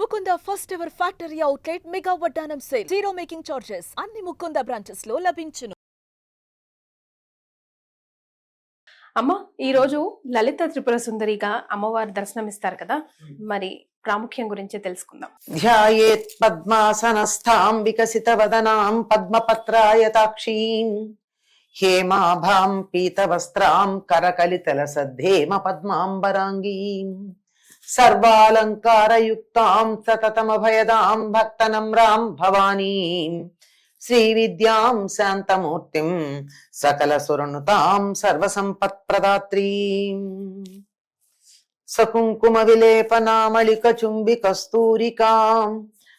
Mukunda first ever factory outlet mega వడ్డానం sale. Zero making charges అన్ని Mukunda branches లో లభించును. అమ్మ ఈరోజు లలిత త్రిపుర సుందరిగా అమ్మవారి దర్శనం ఇస్తారు కదా, మరి ప్రాముఖ్యం గురించి తెలుసుకుందాం. ధ్యాయేత్ పద్మాసనస్థాం వికసిత వదనాం పద్మపత్రాయతాక్షీం హేమాభాం పీతవస్త్రాం కరకలితల సద్ధేమ పద్మాంబరాంగీం సర్వాలంకారయుక్తాం సతతమభయదాం భక్తనమ్రాం భవానీం శ్రీవిద్యాం శాంతమూర్తిం సకల సురనుతాం సర్వసంపత్ప్రదాత్రీం సకుంకుమ విలేపనామళిక చుంబి కస్తూరికాం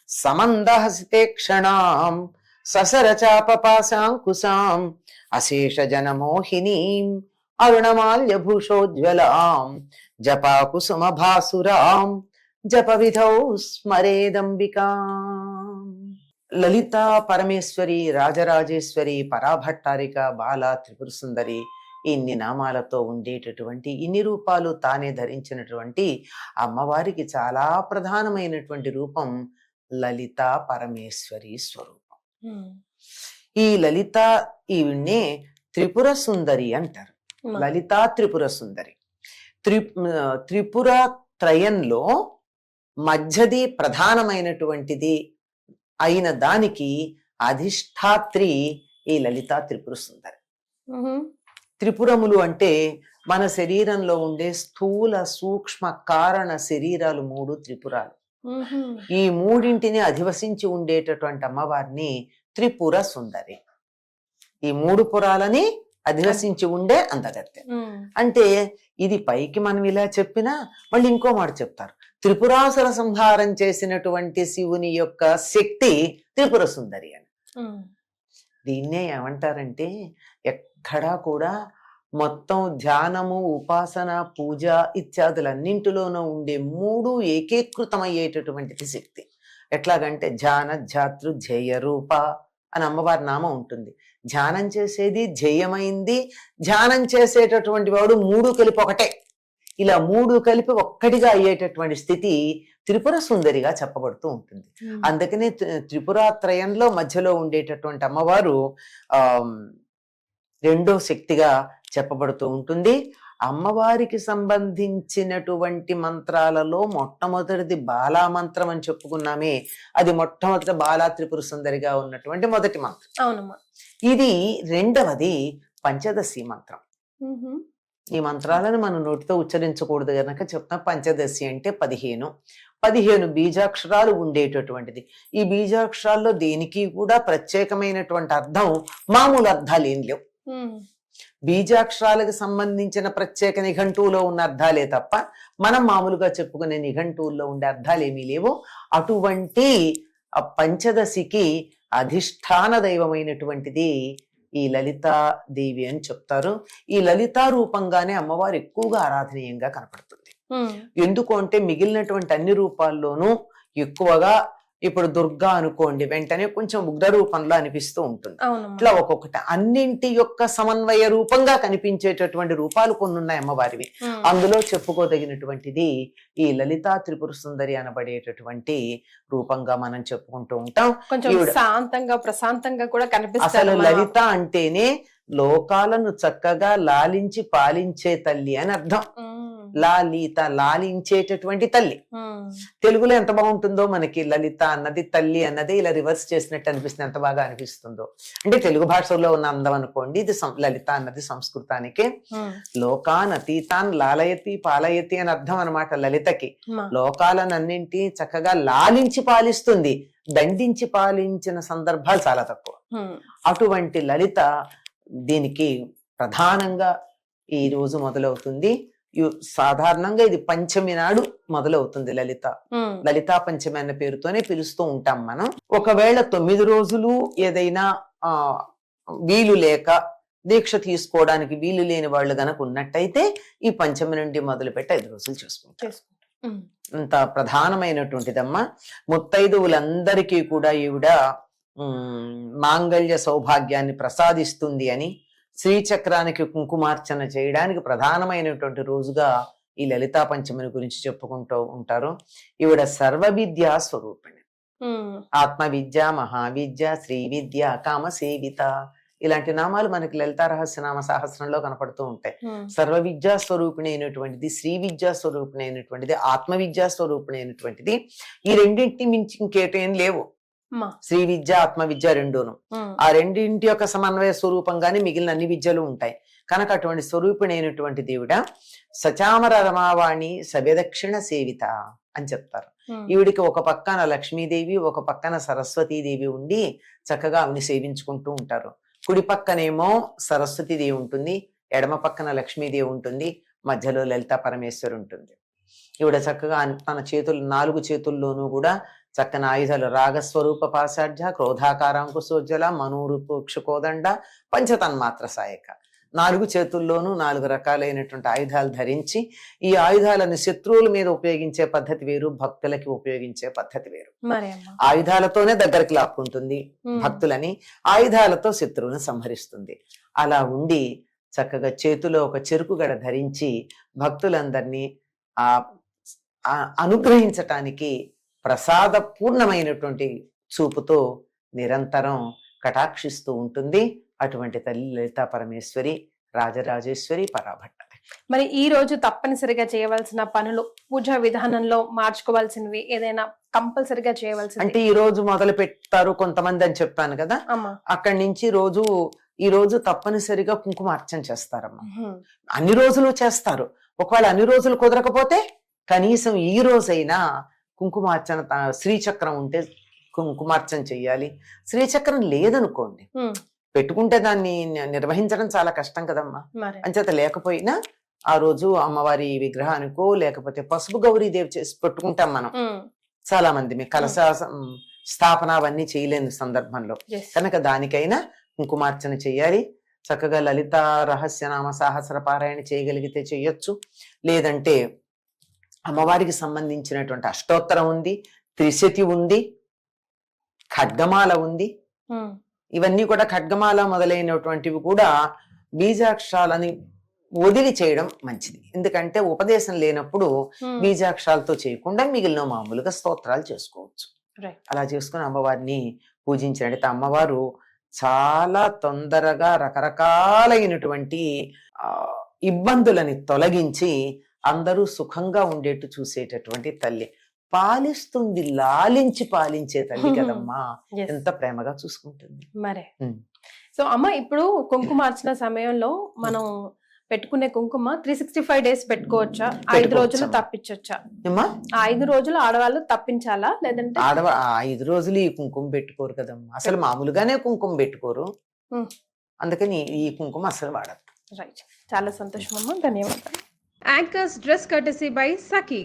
సమందహసితేక్షణాం ససర చాపపాశాంకుశాం అశేష జనమోహినీం అరుణమాల్యభూషోజ్వలాం జపాకుసుమ భాసురాం జప విధౌ స్మరేదంబికాం. లలితా పరమేశ్వరి, రాజరాజేశ్వరి, పరాభట్టారిక, బాల, త్రిపుర సుందరి, ఇన్ని నామాలతో ఉండేటటువంటి ఇన్ని రూపాలు తానే ధరించినటువంటి అమ్మవారికి చాలా ప్రధానమైనటువంటి రూపం లలితా పరమేశ్వరి స్వరూపం. ఈ లలిత ఈవిడ్నే త్రిపుర సుందరి అంటారు. లలితా త్రిపుర సుందరి. త్రిపుర త్రయంలో మధ్యది ప్రధానమైనటువంటిది అయిన దానికి అధిష్టాత్రి ఈ లలితా త్రిపుర సుందరి. త్రిపురములు అంటే మన శరీరంలో ఉండే స్థూల సూక్ష్మ కారణ శరీరాలు మూడు త్రిపురాలు. ఈ మూడింటిని అధివసించి ఉండేటటువంటి అమ్మవారిని త్రిపుర సుందరి. ఈ మూడు పురాలని అధివసించి ఉండే అందగత్తె. అంటే ఇది పైకి మనం ఇలా చెప్పినా మళ్ళీ ఇంకో మాట చెప్తారు, త్రిపురాసుర సంహారం చేసినటువంటి శివుని యొక్క శక్తి త్రిపుర సుందరి అని. దీన్నే ఏమంటారంటే ఎక్కడా కూడా మొత్తం ధ్యానము, ఉపాసన, పూజ ఇత్యాదులన్నింటిలోనూ ఉండే మూడు ఏకీకృతమయ్యేటటువంటిది శక్తి. ఎట్లాగంటే ధ్యాన ధ్యాతృ ధ్యేయ రూప అని అమ్మవారి నామం ఉంటుంది. ధ్యానం చేసేది ధ్యేయమైంది, ధ్యానం చేసేటటువంటి వాడు మూడు కలిపి ఒకటే, ఇలా మూడు కలిపి ఒక్కటిగా అయ్యేటటువంటి స్థితి త్రిపుర సుందరిగా చెప్పబడుతూ ఉంటుంది. అందుకనే త్రిపురాత్రయంలో మధ్యలో ఉండేటటువంటి అమ్మవారు రెండో శక్తిగా చెప్పబడుతూ ఉంటుంది. అమ్మవారికి సంబంధించినటువంటి మంత్రాలలో మొట్టమొదటిది బాలా మంత్రం అని చెప్పుకున్నామే, అది మొట్టమొదటి బాలా త్రిపుర సుందరిగా ఉన్నటువంటి మొదటి మంత్రం. అవునమ్మా. ఇది రెండవది పంచదశి మంత్రం. ఈ మంత్రాలను మనం నోటితో ఉచ్చరించకూడదు కనుక చెప్తాం. పంచదశి అంటే 15 బీజాక్షరాలు ఉండేటటువంటిది. ఈ బీజాక్షరాల్లో దేనికి కూడా ప్రత్యేకమైనటువంటి అర్థం, మామూలు అర్థాలు ఏం లేవు. బీజాక్షరాలకు సంబంధించిన ప్రత్యేక నిఘంటువులో ఉన్న అర్థాలే తప్ప మనం మామూలుగా చెప్పుకునే నిఘంటువుల్లో ఉండే అర్థాలు ఏమీ లేవు. అటువంటి పంచదశికి అధిష్టాన దైవమైనటువంటిది ఈ లలితాదేవి అని చెప్తారు. ఈ లలితా రూపంగానే అమ్మవారు ఎక్కువగా ఆరాధనీయంగా కనపడుతుంది. ఎందుకు అంటే మిగిలినటువంటి అన్ని రూపాల్లోనూ ఎక్కువగా, ఇప్పుడు దుర్గా అనుకోండి, వెంటనే కొంచెం ఉగ్ర రూపంలో అనిపిస్తూ ఉంటుంది. ఇట్లా ఒక్కొక్కటి అన్నింటి యొక్క సమన్వయ రూపంగా కనిపించేటటువంటి రూపాలు కొన్ని ఉన్నాయి అమ్మవారివి. అందులో చెప్పుకోదగినటువంటిది ఈ లలితా త్రిపుర సుందరి అనబడేటటువంటి రూపంగా మనం చెప్పుకుంటూ ఉంటాం. శాంతంగా ప్రశాంతంగా కూడా కనిపిస్తుంది. అసలు లలిత అంటేనే లోకాలను చక్కగా లాలించి పాలించే తల్లి అని అర్థం. లాలిత, లాలించేటటువంటి తల్లి. తెలుగులో ఎంత బాగుంటుందో మనకి, లలిత అన్నది తల్లి అన్నది ఇలా రివర్స్ చేసినట్టు అనిపిస్తుంది. ఎంత బాగా అనిపిస్తుందో అంటే తెలుగు భాషలో ఉన్న అందం అనుకోండి. ఇది లలిత అన్నది సంస్కృతానికి లోకాన్ అతీతాన్ లాలయతి పాలయతి అని అర్థం అనమాట. లలితకి లోకాలనన్నింటి చక్కగా లాలించి పాలిస్తుంది, దండించి పాలించిన సందర్భాలు చాలా తక్కువ. అటువంటి లలిత దీనికి ప్రధానంగా ఈ రోజు మొదలవుతుంది. సాధారణంగా ఇది పంచమి నాడు మొదలవుతుంది. లలితా పంచమి అన్న పేరుతోనే పిలుస్తూ ఉంటాం మనం. ఒకవేళ 9 రోజులు ఏదైనా వీలు లేక దీక్ష తీసుకోవడానికి వీలు లేని వాళ్ళు గనక ఉన్నట్టయితే ఈ పంచమి నుండి మొదలుపెట్టి 5 రోజులు చేసుకుంటారు. అంత ప్రధానమైనటువంటిదమ్మా. ముత్తైదువులందరికీ కూడా ఈవిడ మాంగళ్య సౌభాగ్యాన్ని ప్రసాదిస్తుంది అని, శ్రీచక్రానికి కుంకుమార్చన చేయడానికి ప్రధానమైనటువంటి రోజుగా ఈ లలితా పంచమిని గురించి చెప్పుకుంటూ ఉంటారు. ఈవిడ సర్వ విద్యా స్వరూపిణి. ఆత్మ విద్య, మహావిద్య, శ్రీ విద్య, కామ సేవిత, ఇలాంటి నామాలు మనకి లలితా రహస్యనామ సహస్రంలో కనపడుతూ ఉంటాయి. సర్వ విద్యా స్వరూపిణి అయినటువంటిది, శ్రీ విద్యా స్వరూపిణి అయినటువంటిది, ఆత్మ విద్యా స్వరూపిణి అయినటువంటిది. ఈ రెండింటిని మించి ఇంకేటేం లేవు. శ్రీ విద్య, ఆత్మ విద్య రెండూను. ఆ రెండింటి యొక్క సమన్వయ స్వరూపంగానే మిగిలిన అన్ని విద్యలు ఉంటాయి. కనుక అటువంటి స్వరూపిణి అయినటువంటి దేవుడ సచామర రమావాణి సవ్యదక్షిణ సేవిత అని చెప్తారు. ఈవిడికి ఒక పక్కన లక్ష్మీదేవి, ఒక పక్కన సరస్వతీదేవి ఉండి చక్కగా ఆవిని సేవించుకుంటూ ఉంటారు. కుడి పక్కనేమో సరస్వతీదేవి ఉంటుంది, ఎడమ పక్కన లక్ష్మీదేవి ఉంటుంది, మధ్యలో లలితా పరమేశ్వరు ఉంటుంది. ఈవిడ చక్కగా తన చేతులు 4 చేతుల్లోనూ కూడా చక్కని ఆయుధాలు రాగస్వరూప పాశాఢ్య, క్రోధాకారాంకుశోజ్వల, మనూరుపుక్షుకోదండ, పంచతన్మాత్ర సాయక, 4 చేతుల్లోనూ 4 రకాలైనటువంటి ఆయుధాలు ధరించి ఈ ఆయుధాలను శత్రువుల మీద ఉపయోగించే పద్ధతి వేరు, భక్తులకి ఉపయోగించే పద్ధతి వేరు. ఆయుధాలతోనే దగ్గరికి లాక్కుంటుంది భక్తులని, ఆయుధాలతో శత్రువులను సంహరిస్తుంది. అలా ఉండి చక్కగా చేతిలో ఒక చెరుకు గడ ధరించి భక్తులందరినీ అనుగ్రహించటానికి ప్రసాద పూర్ణమైనటువంటి చూపుతో నిరంతరం కటాక్షిస్తూ ఉంటుంది. అటువంటి తల్లి లలితా పరమేశ్వరి, రాజరాజేశ్వరి, పరాభట్ట. మరి ఈ రోజు తప్పనిసరిగా చేయవలసిన పనులు, పూజా విధానంలో మార్చుకోవాల్సినవి ఏదైనా కంపల్సరిగా చేయవలసి? అంటే ఈ రోజు మొదలు పెడతారు కొంతమంది అని చెప్పాను కదా, అక్కడి నుంచి ఈ రోజు తప్పనిసరిగా కుంకుమార్చన చేస్తారమ్మా. అన్ని రోజులు చేస్తారు. ఒకవేళ అన్ని రోజులు కుదరకపోతే కనీసం ఈ రోజైనా కుంకుమార్చన, శ్రీచక్రం ఉంటే కుంకుమార్చన చెయ్యాలి. శ్రీచక్రం లేదనుకోండి, పెట్టుకుంటే దాన్ని నిర్వహించడం చాలా కష్టం కదమ్మా. అంచేత లేకపోయినా ఆ రోజు అమ్మవారి విగ్రహానికో లేకపోతే పసుపు గౌరీదేవి చేసి పెట్టుకుంటాం మనం. చాలా మంది కలశ స్థాపన అవన్నీ చేయలేని సందర్భంలో కనుక దానికైనా కుంకుమార్చన చెయ్యాలి. చక్కగా లలిత రహస్యనామ సహస్ర పారాయణ చేయగలిగితే చెయ్యొచ్చు. లేదంటే అమ్మవారికి సంబంధించినటువంటి అష్టోత్తరం ఉంది, త్రిశతి ఉంది, ఖడ్గమాల ఉంది. ఇవన్నీ కూడా ఖడ్గమాల మొదలైనటువంటివి కూడా బీజాక్షరాలని వదిలి చేయడం మంచిది. ఎందుకంటే ఉపదేశం లేనప్పుడు బీజాక్షరాలతో చేయకుండా మిగిలిన మామూలుగా స్తోత్రాలు చేసుకోవచ్చు. అలా చేసుకుని అమ్మవారిని పూజించినట్లయితే అమ్మవారు చాలా తొందరగా రకరకాలైనటువంటి ఇబ్బందులని తొలగించి అందరూ సుఖంగా ఉండేట్టు చూసేటటువంటి తల్లి. పాలిస్తుంది, లాలించి పాలించే తల్లి కదమ్మా. ఎంత ప్రేమగా చూసుకుంటుంది మరే. సో అమ్మ, ఇప్పుడు కుంకుమార్చన సమయంలో మనం పెట్టుకునే కుంకుమ 365 days పెట్టుకోవచ్చా? 5 రోజులు తప్పించొచ్చా? 5 రోజులు ఆడవాళ్ళు తప్పించాలా? లేదంటే 5 రోజులు ఈ కుంకుమ పెట్టుకోరు కదమ్మా. అసలు మామూలుగానే కుంకుమ పెట్టుకోరు, అందుకని ఈ కుంకుమ అసలు వాడదు. రైట్. చాలా సంతోషం అమ్మ, ధన్యవాదాలు. Anchors dress courtesy by Sakhi.